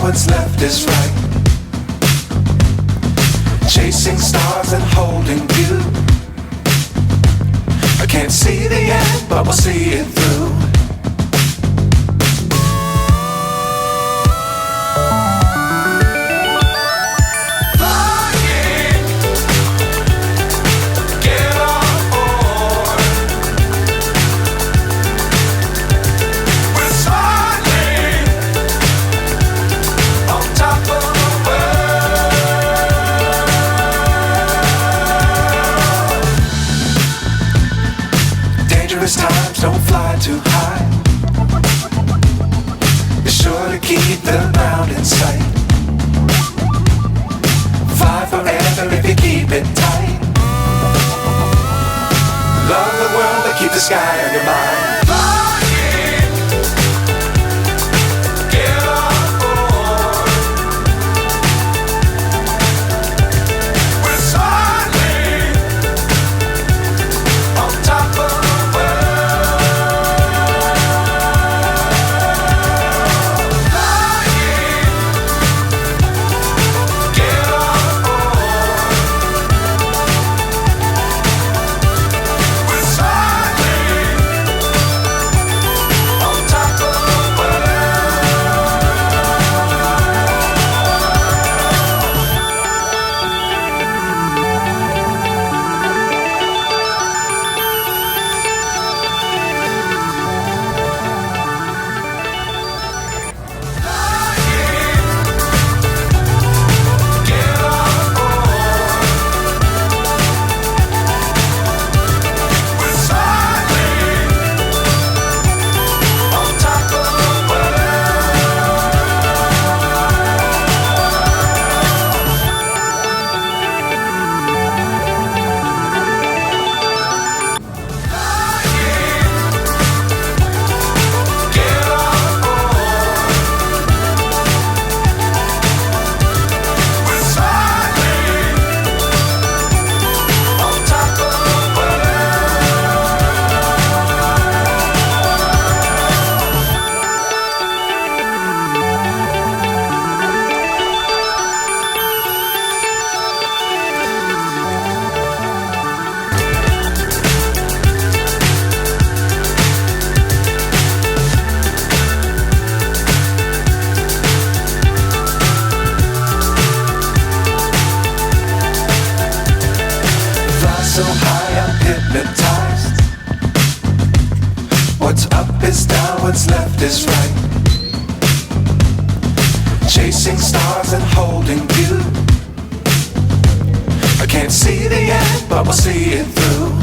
what's left is right. Chasing stars and holding you. I can't see the end, but we'll see it through. Times don't fly too high. Be sure to keep the ground in sight. Fly forever if you keep it tight. Love the world but keep the sky on your mind. So high I'm hypnotized. What's up is down, what's left is right. Chasing stars and holding you. I can't see the end, but we'll see it through.